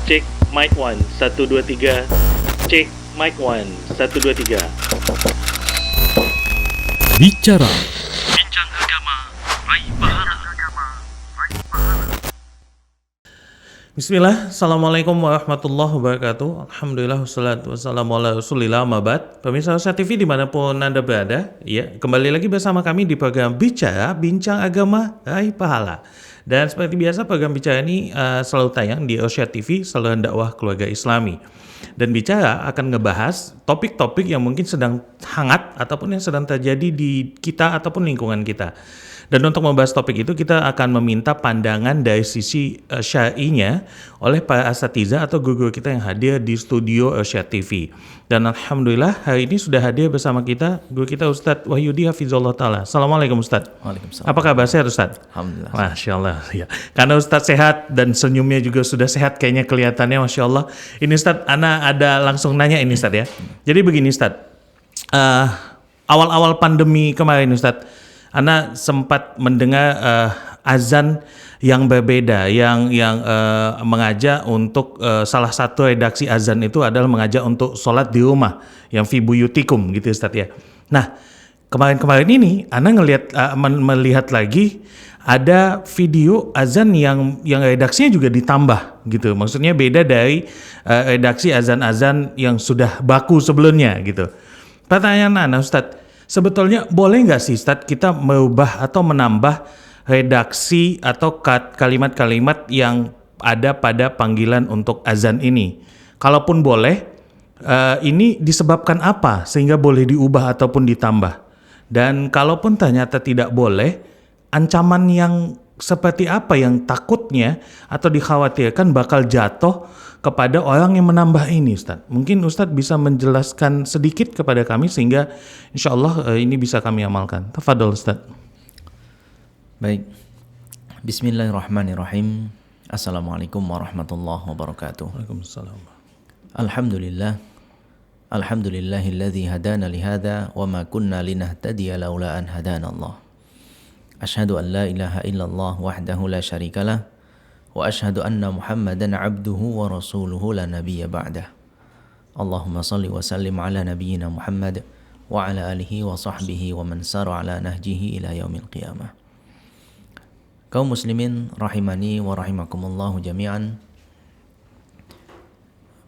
Cek mic 1, 1, 2, 3. Cek mic 1, 1, 2, 3. Bicara Bincang agama, raih pahala. Bismillah, Assalamualaikum warahmatullahi wabarakatuh. Alhamdulillah, wassalatu wassalamu ala rasulillah, mabad. Pemirsa Usha TV dimanapun Anda berada, ya, kembali lagi bersama kami di program Bicara, Bincang Agama, Raih Pahala. Dan seperti biasa, program Bicara ini selalu tayang di Usha TV, saluran dakwah keluarga Islami. Dan Bicara akan ngebahas topik-topik yang mungkin sedang hangat ataupun yang sedang terjadi di kita ataupun lingkungan kita. Dan untuk membahas topik itu kita akan meminta pandangan dari sisi syar'inya oleh para asatidzah atau guru kita yang hadir di studio Usha TV. Dan alhamdulillah hari ini sudah hadir bersama kita guru kita Ustadz Wahyudi Hafizullah Ta'ala. Assalamualaikum Ustadz. Waalaikumsalam. Apa kabar, sehat Ustadz? Alhamdulillah. Masya Allah. Ya. Karena Ustadz sehat dan senyumnya juga sudah sehat kayaknya kelihatannya, Masya Allah. Ini Ustadz, Ana ada langsung nanya ini Ustadz ya. Jadi begini Ustadz, awal-awal pandemi kemarin Ustadz, Ana sempat mendengar azan yang berbeda, yang mengajak untuk salah satu redaksi azan itu adalah mengajak untuk sholat di rumah, yang fi buyutikum gitu Ustadz ya. Nah, kemarin-kemarin ini Ana melihat lagi ada video azan yang redaksinya juga ditambah gitu. Maksudnya beda dari redaksi azan-azan yang sudah baku sebelumnya gitu. Pertanyaan Ana Ustadz, sebetulnya boleh nggak sih Ustadz kita merubah atau menambah redaksi atau kalimat-kalimat yang ada pada panggilan untuk azan ini? Kalaupun boleh, ini disebabkan apa sehingga boleh diubah ataupun ditambah? Dan kalaupun ternyata tidak boleh, ancaman yang seperti apa yang takutnya atau dikhawatirkan bakal jatuh kepada orang yang menambah ini Ustadz? Mungkin Ustadz bisa menjelaskan sedikit kepada kami sehingga insya Allah ini bisa kami amalkan. Tafadhol Ustadz. Baik. Bismillahirrahmanirrahim. Assalamualaikum warahmatullahi wabarakatuh. Waalaikumsalam. Alhamdulillah. Alhamdulillahilladzi hadana lihada wa ma kunna linahtadiya laula an hadana Allah. Asyhadu an la ilaha illallah wahdahu la syarikalah wa asyhadu anna Muhammadan abduhu wa rasuluhu la nabiyya ba'dah. Allahumma salli wa sallim ala nabiyyina Muhammad wa ala alihi wa sahbihi wa man sara ala nahjihi ila yaumil qiyamah. Kaum muslimin rahimani wa rahimakumullahu jami'an.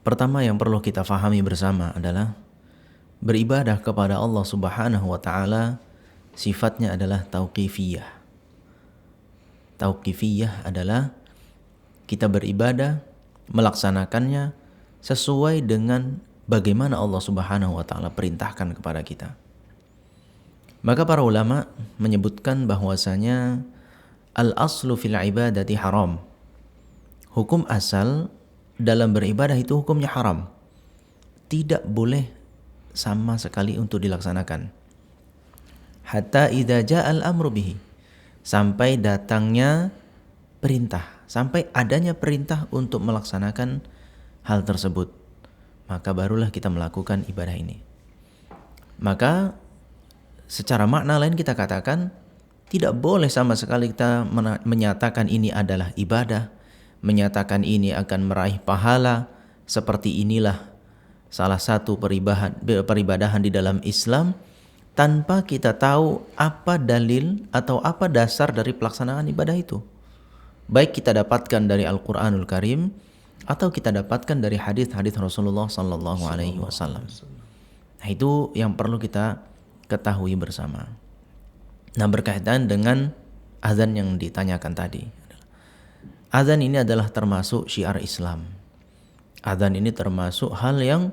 Pertama yang perlu kita fahami bersama adalah beribadah kepada Allah Subhanahu wa taala sifatnya adalah tauqifiyah. Tauqifiyah adalah kita beribadah, melaksanakannya sesuai dengan bagaimana Allah Subhanahu wa taala perintahkan kepada kita. Maka para ulama menyebutkan bahwasanya al-aslu fil ibadati haram. Hukum asal dalam beribadah itu hukumnya haram. Tidak boleh sama sekali untuk dilaksanakan. Hatta idza ja'al amru bihi. Sampai datangnya perintah, sampai adanya perintah untuk melaksanakan hal tersebut, maka barulah kita melakukan ibadah ini. Maka secara makna lain kita katakan tidak boleh sama sekali kita menyatakan ini adalah ibadah, menyatakan ini akan meraih pahala, seperti inilah salah satu peribadahan di dalam Islam, tanpa kita tahu apa dalil atau apa dasar dari pelaksanaan ibadah itu. Baik kita dapatkan dari Al-Quranul Karim atau kita dapatkan dari hadis-hadis Rasulullah Sallallahu Alaihi Wasallam. Nah, itu yang perlu kita ketahui bersama. Nah, berkaitan dengan azan yang ditanyakan tadi, azan ini adalah termasuk syiar Islam. Azan ini termasuk hal yang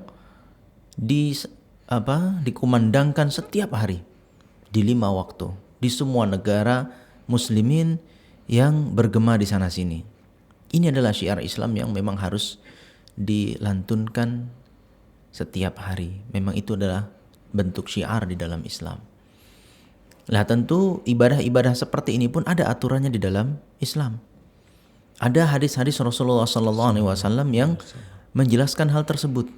dikumandangkan setiap hari di 5 waktu di semua negara muslimin yang bergema di sana sini. Ini adalah syiar Islam yang memang harus dilantunkan setiap hari. Memang itu adalah bentuk syiar di dalam Islam. Lah tentu ibadah-ibadah seperti ini pun ada aturannya di dalam Islam. Ada hadis-hadis Rasulullah SAW yang menjelaskan hal tersebut.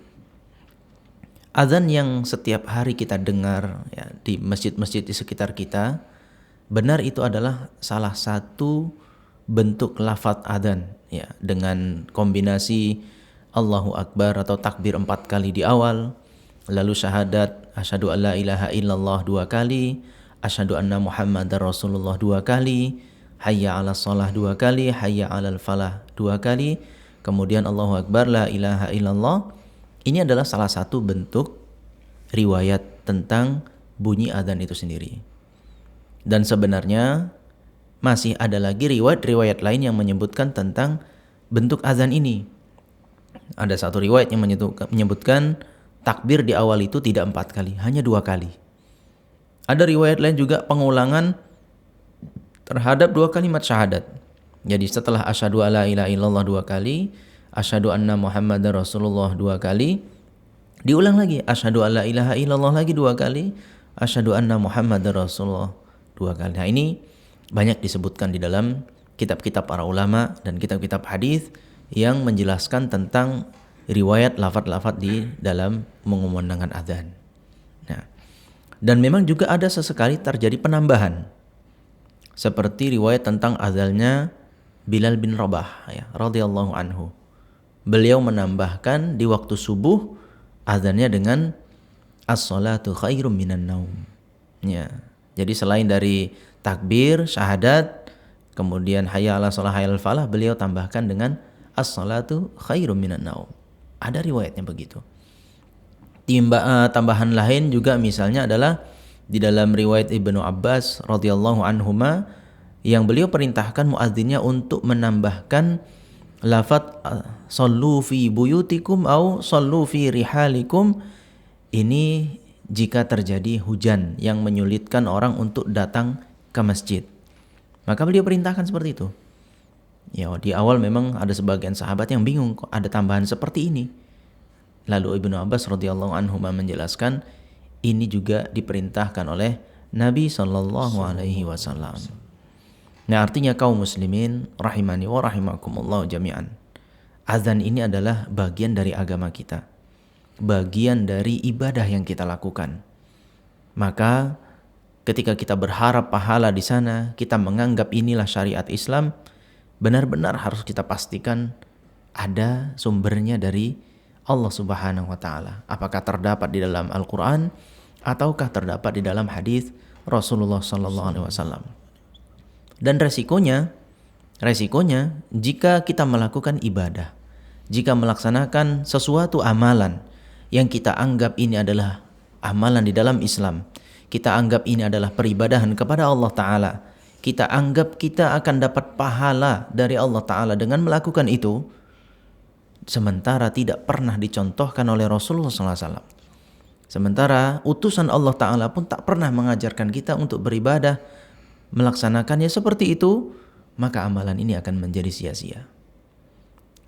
Azan yang setiap hari kita dengar ya, di masjid-masjid di sekitar kita, benar itu adalah salah satu bentuk lafaz azan ya, dengan kombinasi Allahu Akbar atau takbir 4 kali di awal, lalu syahadat asyhadu alla ilaha illallah 2 kali, asyhadu anna muhammadar rasulullah 2 kali, hayya 'alas shalah 2 kali, hayya 'alal falah 2 kali, kemudian Allahu Akbar la ilaha illallah. Ini adalah salah satu bentuk riwayat tentang bunyi adzan itu sendiri. Dan sebenarnya masih ada lagi riwayat-riwayat lain yang menyebutkan tentang bentuk adzan ini. Ada satu riwayat yang menyebutkan takbir di awal itu tidak 4 kali, hanya 2 kali. Ada riwayat lain juga pengulangan terhadap 2 kalimat syahadat. Jadi setelah asyhadu alla ilaha illallah 2 kali, asyhadu anna muhammadar rasulullah 2 kali, diulang lagi asyhadu alla ilaha illallah lagi 2 kali, asyhadu anna muhammadar rasulullah 2 kali. Nah, ini banyak disebutkan di dalam kitab-kitab para ulama dan kitab-kitab hadis yang menjelaskan tentang riwayat lafaz-lafaz di dalam mengumandangkan adzan. Nah, dan memang juga ada sesekali terjadi penambahan. Seperti riwayat tentang adzannya Bilal bin Rabah ya, radhiyallahu anhu. Beliau menambahkan di waktu subuh adzannya dengan as-salatu khairum minan naum. Ya. Jadi selain dari takbir, syahadat, kemudian hayya 'alas shalah, hayya 'alal falah, beliau tambahkan dengan as-salatu khairum minan naum. Ada riwayatnya begitu. Tambahan lain juga misalnya adalah di dalam riwayat Ibnu Abbas radhiyallahu anhuma yang beliau perintahkan muadzinnya untuk menambahkan lafaz sallu fi buyutikum au sallu fi rihalikum. Ini jika terjadi hujan yang menyulitkan orang untuk datang ke masjid, maka beliau perintahkan seperti itu. Ya, di awal memang ada sebagian sahabat yang bingung kok ada tambahan seperti ini. Lalu Ibnu Abbas radhiyallahu anhu menjelaskan ini juga diperintahkan oleh Nabi sallallahu alaihi wasallam. Nah, artinya kaum muslimin rahimani wa rahimakumullah jami'an. Azan ini adalah bagian dari agama kita. Bagian dari ibadah yang kita lakukan. Maka ketika kita berharap pahala di sana, kita menganggap inilah syariat Islam, benar-benar harus kita pastikan ada sumbernya dari Allah Subhanahu wa taala. Apakah terdapat di dalam Al-Qur'an ataukah terdapat di dalam hadis Rasulullah sallallahu alaihi wasallam. Dan resikonya jika kita melakukan ibadah, jika melaksanakan sesuatu amalan yang kita anggap ini adalah amalan di dalam Islam, kita anggap ini adalah peribadahan kepada Allah Ta'ala, kita anggap kita akan dapat pahala dari Allah Ta'ala dengan melakukan itu, sementara tidak pernah dicontohkan oleh Rasulullah SAW. Sementara utusan Allah Ta'ala pun tak pernah mengajarkan kita untuk beribadah, melaksanakannya seperti itu, maka amalan ini akan menjadi sia-sia.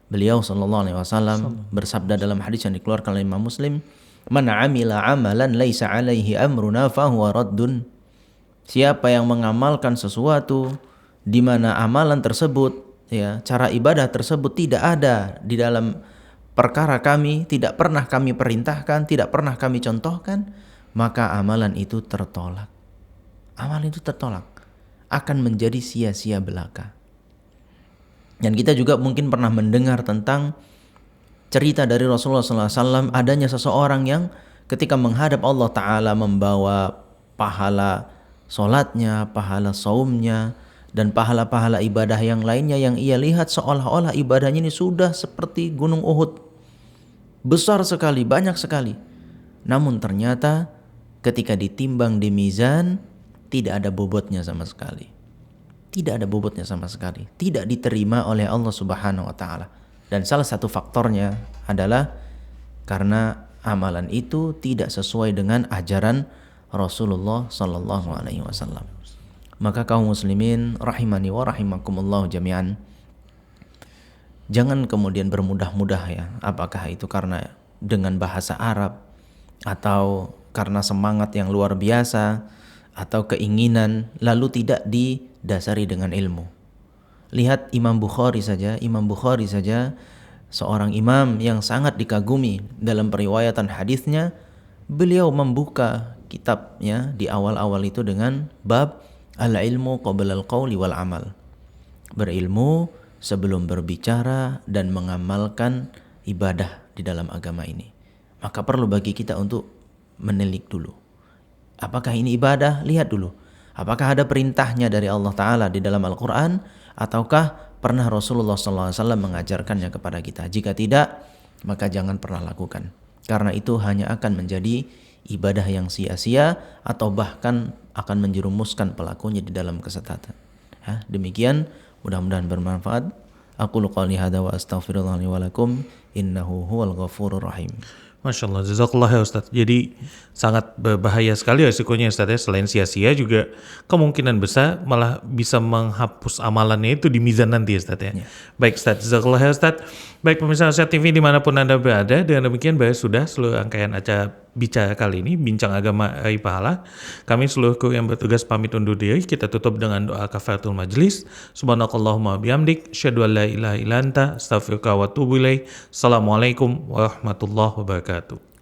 Beliau sallallahu alaihi wasallam bersabda dalam hadis yang dikeluarkan oleh Imam Muslim, "Man 'amila 'amalan laisa 'alaihi amruna fahuwa raddun." Siapa yang mengamalkan sesuatu di mana amalan tersebut, ya, cara ibadah tersebut tidak ada di dalam perkara kami, tidak pernah kami perintahkan, tidak pernah kami contohkan, maka amalan itu tertolak. Amalan itu tertolak, akan menjadi sia-sia belaka. Dan kita juga mungkin pernah mendengar tentang cerita dari Rasulullah SAW, adanya seseorang yang ketika menghadap Allah Ta'ala membawa pahala solatnya, pahala saumnya, dan pahala-pahala ibadah yang lainnya yang ia lihat seolah-olah ibadahnya ini sudah seperti gunung Uhud. Besar sekali, banyak sekali. Namun ternyata ketika ditimbang di mizan, tidak ada bobotnya sama sekali. Tidak ada bobotnya sama sekali. Tidak diterima oleh Allah Subhanahu wa taala. Dan salah satu faktornya adalah karena amalan itu tidak sesuai dengan ajaran Rasulullah sallallahu alaihi wasallam. Maka kaum muslimin rahimani wa rahimakumullah jami'an, jangan kemudian bermudah-mudah ya. Apakah itu karena dengan bahasa Arab atau karena semangat yang luar biasa atau keinginan, lalu tidak didasari dengan ilmu. Lihat Imam Bukhari saja, seorang imam yang sangat dikagumi dalam periwayatan hadisnya, beliau membuka kitabnya di awal-awal itu dengan bab al-ilmu qabla al-qawli wal amal. Berilmu sebelum berbicara dan mengamalkan ibadah di dalam agama ini. Maka perlu bagi kita untuk menilik dulu. Apakah ini ibadah? Lihat dulu. Apakah ada perintahnya dari Allah Ta'ala di dalam Al-Quran? Ataukah pernah Rasulullah SAW mengajarkannya kepada kita? Jika tidak, maka jangan pernah lakukan. Karena itu hanya akan menjadi ibadah yang sia-sia atau bahkan akan menjerumuskan pelakunya di dalam kesesatan. Demikian, mudah-mudahan bermanfaat. Aku qouli hadza wa astaghfirullah li wa lakum innahu huwal ghafurur rahim. Masya Allah, jazakallah ya Ustadz. Jadi sangat berbahaya sekali resikonya Ustadz ya. Selain sia-sia juga kemungkinan besar malah bisa menghapus amalannya itu di mizan nanti Ustadz ya. Baik Ustadz, jazakallah ya Ustadz. Baik pemirsa Nasihat TV dimanapun Anda berada, dengan demikian sudah seluruh rangkaian acara bicara kali ini, Bincang Agama Raih Pahala. Kami seluruh kru yang bertugas pamit undur diri. Kita tutup dengan doa kafaratul majlis. Subhanakallahumma bihamdik, syahadu an la ilaha illa anta, astaghfiruka wa atubu ilaik. Assalamualaikum warahmatullahi wabarakatuh.